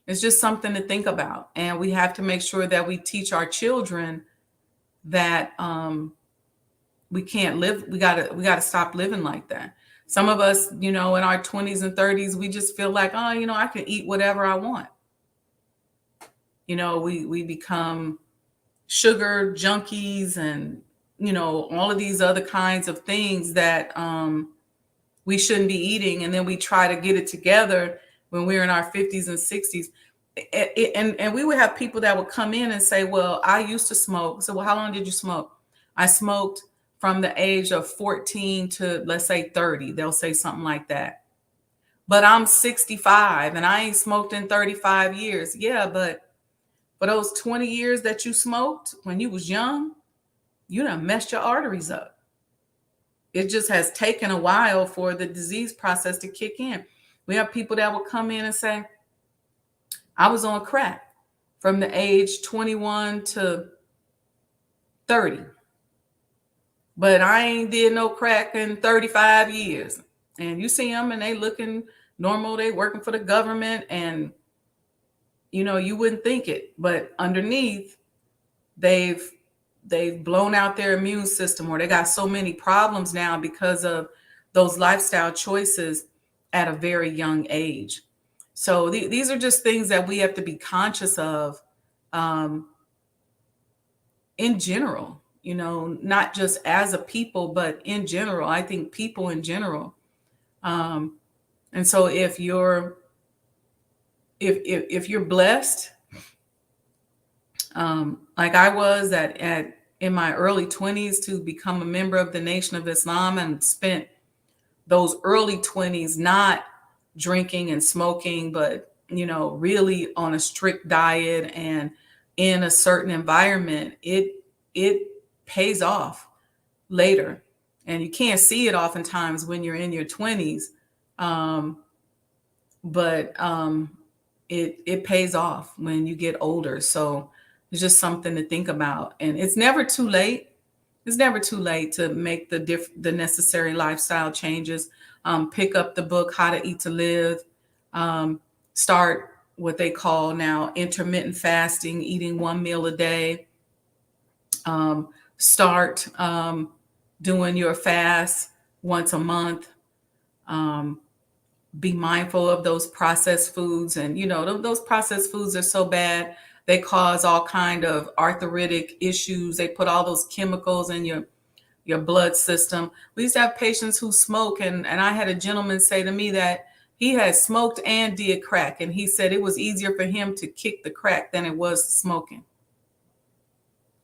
it's just something to think about. And we have to make sure that we teach our children that we can't live. We gotta stop living like that. Some of us, in our 20s and 30s, we just feel like, I can eat whatever I want. We become sugar junkies and, all of these other kinds of things that we shouldn't be eating. And then we try to get it together when we're in our 50s and 60s. And we would have people that would come in and say, well, I used to smoke. So, well, how long did you smoke? I smoked from the age of 14 to, let's say, 30. They'll say something like that. But I'm 65 and I ain't smoked in 35 years. Yeah, but for those 20 years that you smoked when you was young, you done messed your arteries up. It just has taken a while for the disease process to kick in. We have people that will come in and say, I was on crack from the age 21 to 30, but I ain't did no crack in 35 years. And you see them and they looking normal. They working for the government, and you wouldn't think it, but underneath they've blown out their immune system, or they got so many problems now because of those lifestyle choices at a very young age. So these are just things that we have to be conscious of, in general, not just as a people, but in general. I think people in general. And so if you're blessed, like I was in my early 20s, to become a member of the Nation of Islam, and spent those early 20s not drinking and smoking, but really on a strict diet and in a certain environment, it pays off later. And you can't see it oftentimes when you're in your 20s, but it pays off when you get older. So it's just something to think about. And it's never too late. It's never too late to make the necessary lifestyle changes. Pick up the book, How to Eat to Live. Start what they call now intermittent fasting, eating one meal a day. Start doing your fast once a month. Be mindful of those processed foods. And, those processed foods are so bad. They cause all kind of arthritic issues. They put all those chemicals in your blood system. We used to have patients who smoke. And I had a gentleman say to me that he had smoked and did crack. And he said it was easier for him to kick the crack than it was smoking.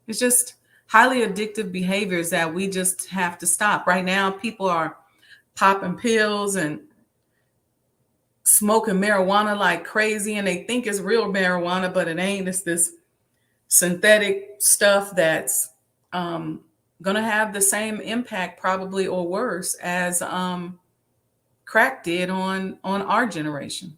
It's just highly addictive behaviors that we just have to stop. Right now, people are popping pills and smoking marijuana like crazy, and they think it's real marijuana, but it ain't. It's this synthetic stuff that's going to have the same impact, probably, or worse, as crack did on our generation.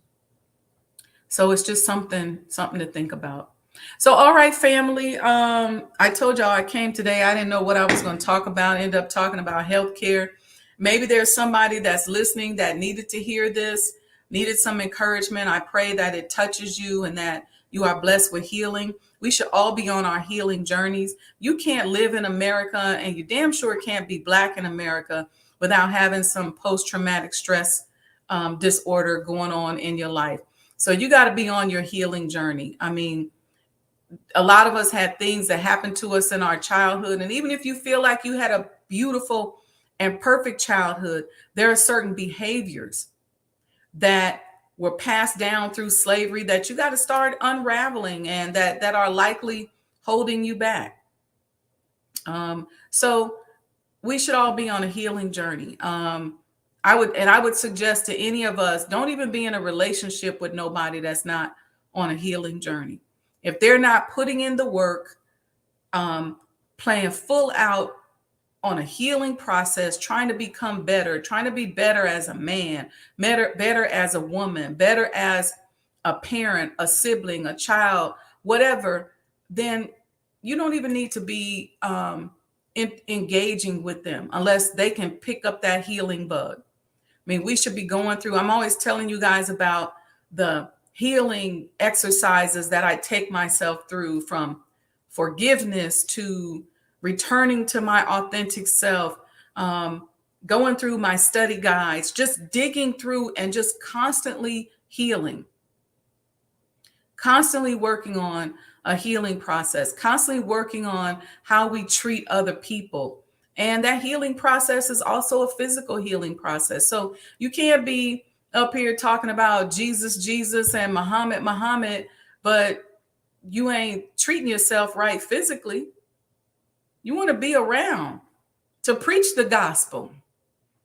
So it's just something to think about. So, all right, family. I told y'all I came today. I didn't know what I was going to talk about. I ended up talking about healthcare. Maybe there's somebody that's listening that needed to hear this, needed some encouragement. I pray that it touches you and that you are blessed with healing. We should all be on our healing journeys. You can't live in America, and you damn sure can't be Black in America without having some post-traumatic stress disorder going on in your life. So you got to be on your healing journey. I mean, a lot of us had things that happened to us in our childhood. And even if you feel like you had a beautiful and perfect childhood, there are certain behaviors that were passed down through slavery that you got to start unraveling, and that are likely holding you back. So we should all be on a healing journey. I would suggest to any of us, don't even be in a relationship with nobody that's not on a healing journey. If they're not putting in the work, playing full out on a healing process, trying to become better, trying to be better as a man, better as a woman, better as a parent, a sibling, a child, whatever, then you don't even need to be engaging with them unless they can pick up that healing bug. I mean, we should be going through, I'm always telling you guys about the healing exercises that I take myself through, from forgiveness to returning to my authentic self, going through my study guides, just digging through and just constantly healing, constantly working on a healing process, constantly working on how we treat other people. And that healing process is also a physical healing process. So you can't be up here talking about Jesus, and Muhammad, but you ain't treating yourself right physically. You want to be around to preach the gospel,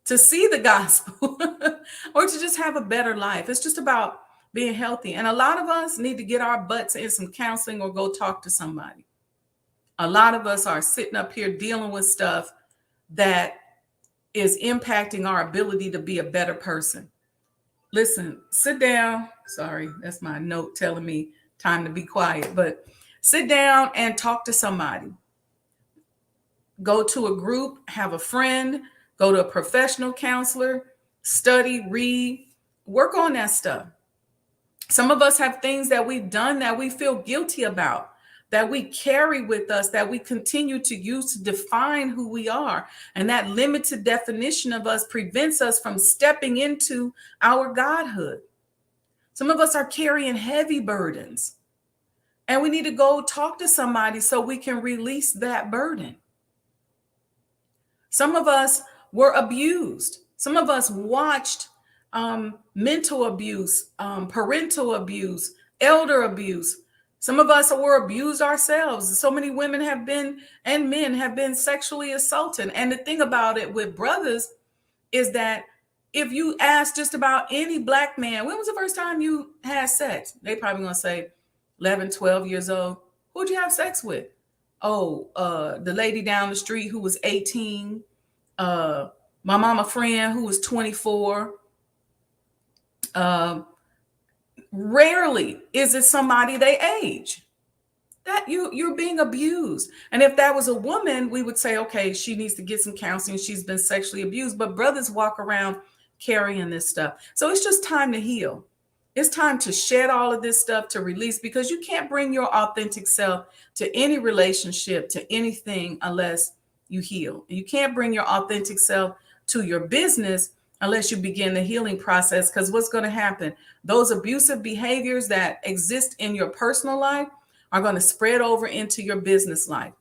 to see the gospel, or to just have a better life. It's just about being healthy. And a lot of us need to get our butts in some counseling or go talk to somebody. A lot of us are sitting up here dealing with stuff that is impacting our ability to be a better person. Listen, sit down. Sorry, that's my note telling me time to be quiet, but sit down and talk to somebody. Go to a group, have a friend, go to a professional counselor, study, read, work on that stuff. Some of us have things that we've done that we feel guilty about, that we carry with us, that we continue to use to define who we are. And that limited definition of us prevents us from stepping into our godhood. Some of us are carrying heavy burdens, and we need to go talk to somebody so we can release that burden. Some of us were abused. Some of us watched mental abuse, parental abuse, elder abuse. Some of us were abused ourselves. So many women have been, and men have been sexually assaulted. And the thing about it with brothers is that if you ask just about any Black man, when was the first time you had sex? They probably gonna say 11, 12 years old. Who'd you have sex with? Oh, the lady down the street who was 18. My mama friend who was 24. Rarely is it somebody they age. That you're being abused. And if that was a woman, we would say, okay, she needs to get some counseling. She's been sexually abused. But brothers walk around carrying this stuff. So it's just time to heal. It's time to shed all of this stuff, to release, because you can't bring your authentic self to any relationship, to anything, unless you heal. You can't bring your authentic self to your business unless you begin the healing process. Because what's going to happen? Those abusive behaviors that exist in your personal life are going to spread over into your business life.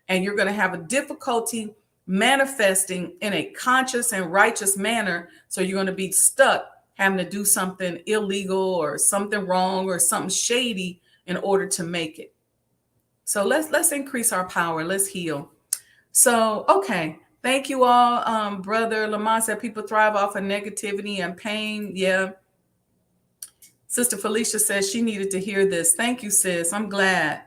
And you're going to have a difficulty manifesting in a conscious and righteous manner. So you're going to be stuck having to do something illegal or something wrong or something shady in order to make it. So let's increase our power. Let's heal. So, okay. Thank you all. Brother Lamont said people thrive off of negativity and pain. Yeah. Sister Felicia says she needed to hear this. Thank you, sis. I'm glad.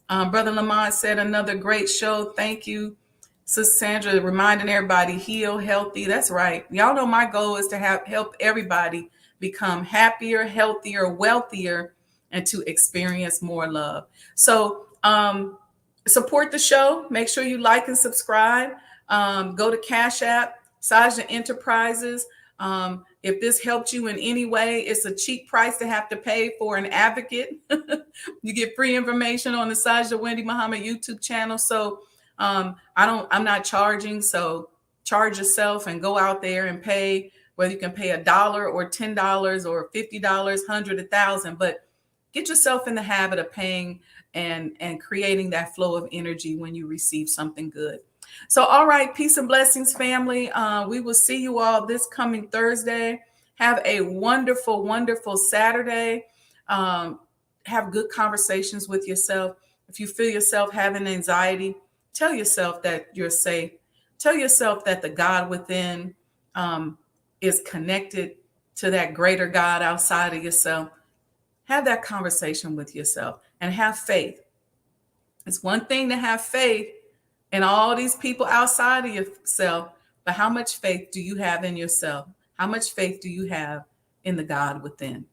Brother Lamont said another great show. Thank you. Sister Sandra reminding everybody heal, healthy. That's right. Y'all know my goal is to help everybody become happier, healthier, wealthier, and to experience more love. So support the show. Make sure you like and subscribe. Go to Cash App, Sajdah Enterprises. If this helped you in any way, it's a cheap price to have to pay for an advocate. You get free information on the Sajdah Wendy Muhammad YouTube channel. So I'm not charging. So charge yourself and go out there and pay, whether you can pay $1 or $10 or $50, $100, $1,000, but get yourself in the habit of paying and creating that flow of energy when you receive something good. So, all right, peace and blessings, family. We will see you all this coming Thursday. Have a wonderful, wonderful Saturday. Have good conversations with yourself. If you feel yourself having anxiety, tell yourself that you're safe. Tell yourself that the God within is connected to that greater God outside of yourself. Have that conversation with yourself and have faith. It's one thing to have faith in all these people outside of yourself, but how much faith do you have in yourself? How much faith do you have in the God within?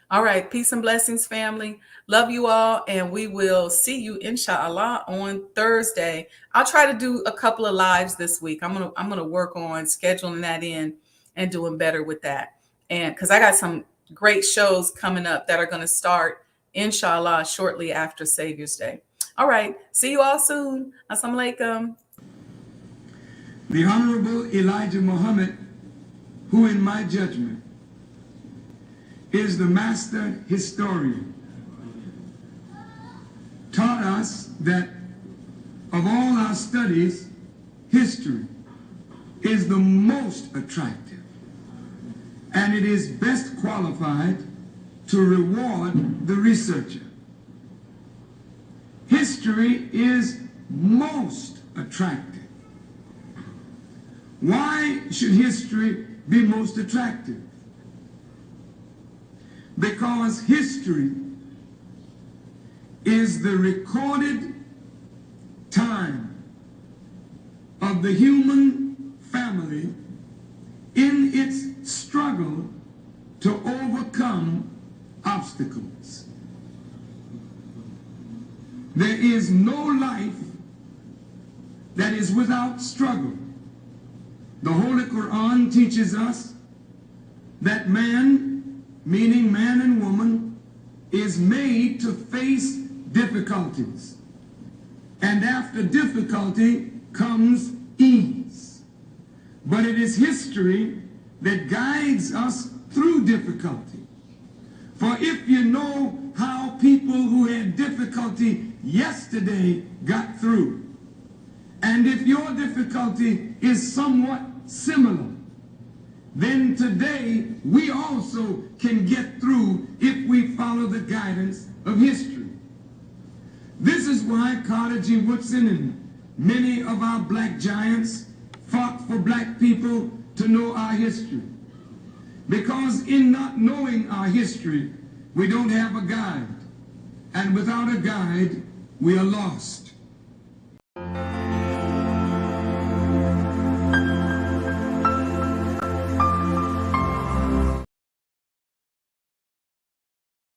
All right, peace and blessings, family. Love you all, and we will see you, inshallah, on Thursday. I'll try to do a couple of lives this week. I'm gonna work on scheduling that in and doing better with that. And because I got some great shows coming up that are going to start, inshallah, shortly after Savior's Day. All right, see you all soon. Assalamu alaikum. The Honorable Elijah Muhammad, who in my judgment is the master historian, taught us that of all our studies, history is the most attractive, and it is best qualified to reward the researcher. History is most attractive. Why should history be most attractive? Because history is the recorded time of the human family in its struggle to overcome obstacles. There is no life that is without struggle. The Holy Quran teaches us that man, meaning man and woman, is made to face difficulties. And after difficulty comes ease. But it is history that guides us through difficulty. For if you know how people who had difficulty yesterday got through, and if your difficulty is somewhat similar, then today we also can get through if we follow the guidance of history. This is why Carter G. Woodson and many of our black giants fought for black people to know our history. Because in not knowing our history, we don't have a guide. And without a guide, we are lost.